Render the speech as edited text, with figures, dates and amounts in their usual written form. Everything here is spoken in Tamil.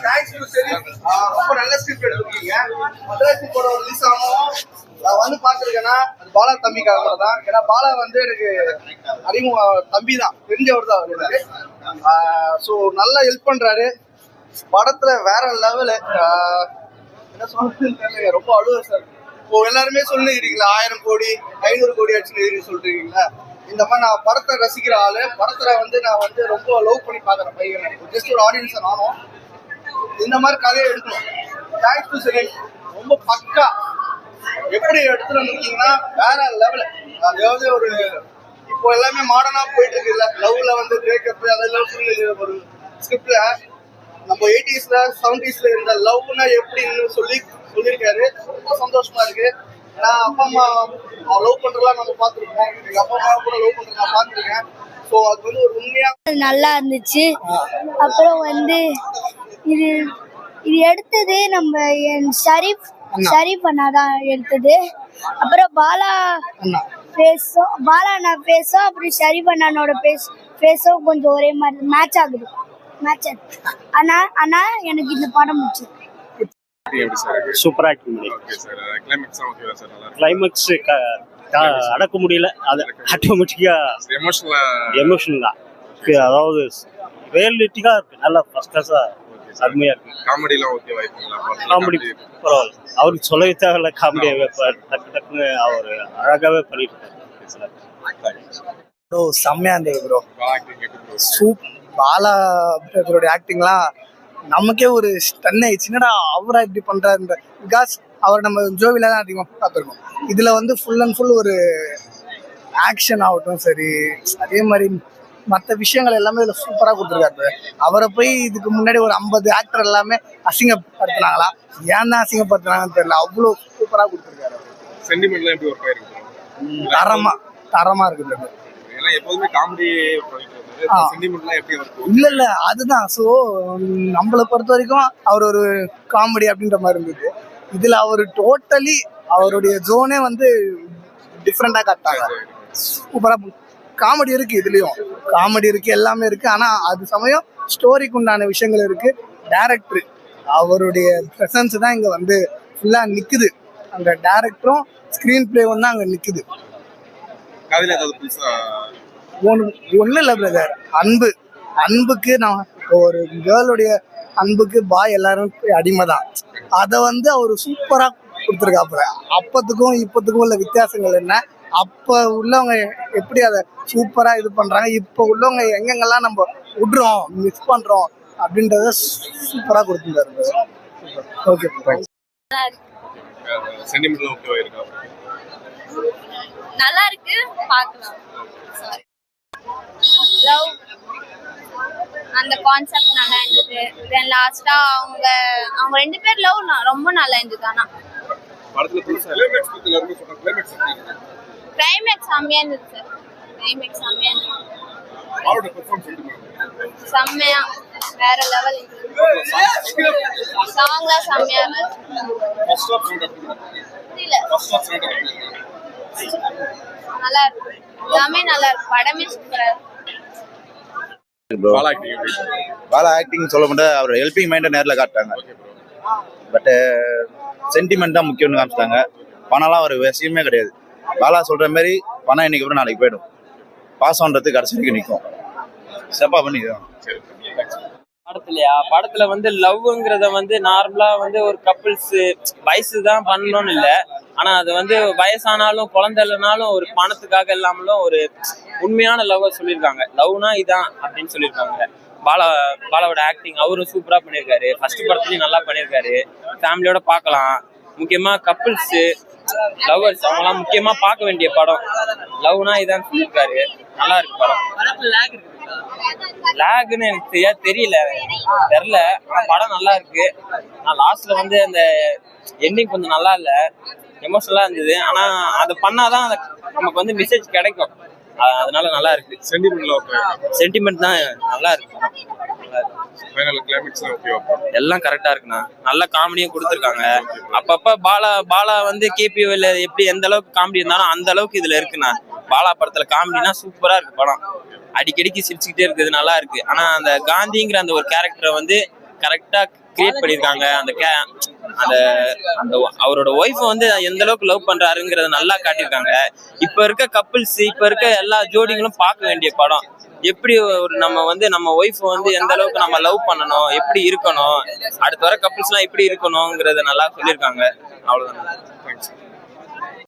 தேங்க்ஸ் டு சரி ரொம்ப நல்ல ஸ்கிரிப்ட் எடுத்துருக்கீங்க. மதராசி படம் ரிலீஸ் ஆகும் நான் வந்து பார்த்துருக்கேன்னா அது பாலா தம்பிக்காக தான். ஏன்னா பாலா வந்து எனக்கு அறிமுக தம்பி தான், தெரிஞ்சவர் தான் அவருக்கு. ஸோ நல்லா ஹெல்ப் பண்ணுறாரு படத்துல. வேற லெவலு. என்ன சொல்றதுன்னு தெரியல, ரொம்ப அழுவ சார். இப்போ எல்லாருமே சொல்லிக்கிறீங்களா 1000 கோடி 500 கோடி ஆச்சுன்னு சொல்றீங்களா? இந்த மாதிரி நான் படத்தை ரசிக்கிற ஆளு. படத்துல வந்து நான் வந்து ரொம்ப லவ் பண்ணி பாக்குறேன் பையன். ஜஸ்ட் ஒரு ஆடியன்ஸை நானும் இந்த மாதிரி கதையை எடுக்கணும். தேங்க்ஸ் டு சரி ரொம்ப பக்கா எப்படி எடுத்துட்டு வந்திருக்கீங்கன்னா வேற லெவலு. அதாவது ஒரு இப்போ எல்லாமே மாடர்னா போயிட்டு இருக்குல்ல, லவ்ல வந்து பிரேக்கப் அதெல்லாம் ஒரு ஸ்கிரிப்ட்ல நம்ம 80s 70s இருந்த லவ்னா எப்படின்னு சொல்லியிருக்காரு. ரொம்ப சந்தோஷமா இருக்கு. நான் அப்பா அம்மா லவ் பண்றதெல்லாம் நம்ம பார்த்துருக்கோம். எங்க அப்பா அம்மா கூட லவ் பண்றது நான் பார்த்துருக்கேன். ஸோ அது வந்து ஒரு உண்மையா நல்லா இருந்துச்சு. அப்புறம் வந்து இது இது எடுத்தது நம்ம என் ஷரீஃப் அண்ணா தான் எடுத்தது. அப்புறம் பாலா அண்ணா பேசும் அப்புறம் ஷரீஃப் அண்ணனோட பேசும் கொஞ்சம் ஒரே மாதிரி மேட்ச் ஆகுது. ஆனா எனக்கு இந்த படம் முடிச்சு சூப்பரா ஆக்டிங் பண்ணி கிளைமேக்ஸ் அடக்க முடியல. அது ஆட்டோமேட்டிக்கா எமோஷனல் தான். அதாவது ரியலிட்டிக்கா இருக்கு. நல்லா ஃபர்ஸ்ட் கிளாஸா அருமையா இருக்கு. காமெடி பரவாயில்ல. அவருக்கு சொல்லவே தேவையில்ல. காமெடியாவே டக்கு டக்குன்னு அவர் அழகாவே பண்ணிட்டு இருக்காரு. செம்மையா இருந்தது ப்ரோ. பாலா அவருடைய ஆக்டிங்லாம் நமக்கே ஒரு ஸ்டன் ஆயிடுச்சு. என்னடா அவரா இப்படி பண்றாரு. பிகாஸ் அவர் நம்ம ஜோவில தான் அதிகமாக பார்த்துருக்கோம். இதுல வந்து ஃபுல் அண்ட் ஃபுல் ஒரு ஆக்ஷன் ஆகட்டும் சரி, அதே மாதிரி மற்ற விஷயங்கள் எல்லாமே இதில் சூப்பராக கொடுத்துருக்காரு. அவரை போய் இதுக்கு முன்னாடி ஒரு 50 ஆக்டர் எல்லாமே அசிங்கப்படுத்தினாங்களா, ஏன் தான் அசிங்கப்படுத்தினாங்கன்னு தெரியல. அவ்வளோ சூப்பராக கொடுத்துருக்காரு. சென்டிமெண்ட்லாம் எப்படி ஒர்க் ஆயிருக்கு? தரமா இருக்குது. எப்போதுமே காமெடி இல்ல அதுதான். ஸோ நம்மளை பொறுத்த வரைக்கும் அவர் ஒரு காமெடி அப்படின்ற மாதிரி இருந்தது. இதுல அவர் டோட்டலி அவருடைய ஜோனே வந்து டிஃப்ரெண்டா காட்டாங்க. சூப்பரா காமெடி இருக்கு, இதுலயும் காமெடி இருக்கு, எல்லாமே இருக்கு. ஆனா அது சமயம் ஸ்டோரிக்கு உண்டான விஷயங்கள் இருக்கு. டைரக்டர் அவருடைய பிரசன்ஸ் தான் இங்க வந்து ஃபுல்லா நிக்குது. அந்த டைரக்டரும் ஸ்கிரீன் பிளேவும் தான் அங்க நிக்குது. ஒன்றும் இல்லை பிரதர், அன்புக்கு நான் ஒரு கேர்ளுடைய அன்புக்கு பாய் எல்லாரும் அடிமை தான். அதை வந்து அவர் சூப்பரா கொடுத்துருக்காப்புல. அப்பத்துக்கும் இப்பத்துக்கும் உள்ள வித்தியாசங்கள் என்ன, அப்ப உள்ளவங்க எப்படி அதை சூப்பரா இது பண்றாங்க, இப்ப உள்ளவங்க எங்கெங்கெல்லாம் நம்ம விடுறோம் மிஸ் பண்றோம் அப்படின்றத சூப்பரா கொடுத்துருக்காரு. ஓகே நல்லா இருக்கு, பார்க்கலாம். லவ் அந்த கான்செப்ட் நல்லா இருந்தது. தென் லாஸ்டா அவங்க 2 பேர் லவ் ரொம்ப நல்லா இருந்தது. ஆனா கிளைமேக்ஸ் செம்மையா இருந்தது சார். கிளைமேக்ஸ் செம்மையா இருந்தது. செம்மையா வேற லெவல் சாங்லாம் செம்மையா இருந்தது. நல்லா இருக்கு, எல்லாமே நல்லா இருக்கு. படமே சூப்பரா இருக்கு. பாலா ஆக்டிங் சொல்ல முடியாது. அவர் ஹெல்பிங் மைண்டை நேரில் காட்டாங்க. பட்டு சென்டிமெண்ட் தான் முக்கியம்னு காமிச்சிட்டாங்க. பணம்லாம் ஒரு விஷயமே கிடையாது. பாலா சொல்ற மாதிரி பணம் இன்னைக்கு அப்புறம் நாளைக்கு போயிடும். பாசம்ன்றது கடைசி வரைக்கும் நிற்கும். செப்பா பண்ணிடுவோம். படத்துல வந்து லவ்ங்கிறத வந்து நார்மலா வந்து ஒரு கப்பிள்ஸ் வயசு தான் பண்ணணும்னு இல்லை. ஆனா அது வந்து வயசானாலும் குழந்தை இல்லைனாலும் ஒரு பணத்துக்காக இல்லாமலும் ஒரு உண்மையான லவ் சொல்லியிருக்காங்க. லவ்னா இதான் அப்படின்னு சொல்லியிருக்காங்க. பாலாவோட ஆக்டிங் அவரும் சூப்பரா பண்ணியிருக்காரு. ஃபர்ஸ்ட் படத்துலயும் நல்லா பண்ணியிருக்காரு. ஃபேமிலியோட பார்க்கலாம். முக்கியமா கப்பிள்ஸ் லவ்வர்ஸ் அவங்கலாம் முக்கியமா பார்க்க வேண்டிய படம். லவ்னா இதான் சொல்லியிருக்காரு. நல்லா இருக்கு படம். லாக்னு எனக்கு தெரியல. ஆனா படம் நல்லா இருக்கு. நான் லாஸ்ட்ல வந்து அந்த எண்டிங் கொஞ்சம் நல்லா இல்ல, எமோஷனலா இருந்தது. ஆனா அதை பண்ணாதான் நமக்கு வந்து மெசேஜ் கிடைக்கும். அதனால நல்லா இருக்கு. சென்டிமெண்ட் தான் நல்லா இருக்கு. எல்லாம் கரெக்டா இருக்குண்ணா. நல்ல காமெடியும் கொடுத்துருக்காங்க. அப்பப்ப பாலா வந்து கேபிஓல எப்படி எந்த அளவுக்கு காமெடி இருந்தாலும் அந்த அளவுக்கு இதுல இருக்குண்ணா. பாலா படத்துல காமெடினா சூப்பரா இருக்கு படம். அடிக்கடிக்கு சிரிச்சுக்கிட்டே இருக்குது, நல்லா இருக்கு. ஆனா அந்த காந்திங்கிற அந்த ஒரு கேரக்டரை வந்து கரெக்டா கிரியேட் பண்ணியிருக்காங்க. அந்த அந்த அவரோட ஒய்ஃப் வந்து எந்த அளவுக்கு லவ் பண்றாருங்கிறத நல்லா காட்டியிருக்காங்க. இப்ப இருக்க கப்பிள்ஸ், இப்ப இருக்க எல்லா ஜோடிகளும் பார்க்க வேண்டிய படம். எப்படி ஒரு நம்ம ஒய்ஃப் வந்து எந்த அளவுக்கு நம்ம லவ் பண்ணணும், எப்படி இருக்கணும், அடுத்து வர கப்பிள்ஸ் எல்லாம் எப்படி இருக்கணும்ங்கிறத நல்லா சொல்லியிருக்காங்க. அவ்வளவுதான்.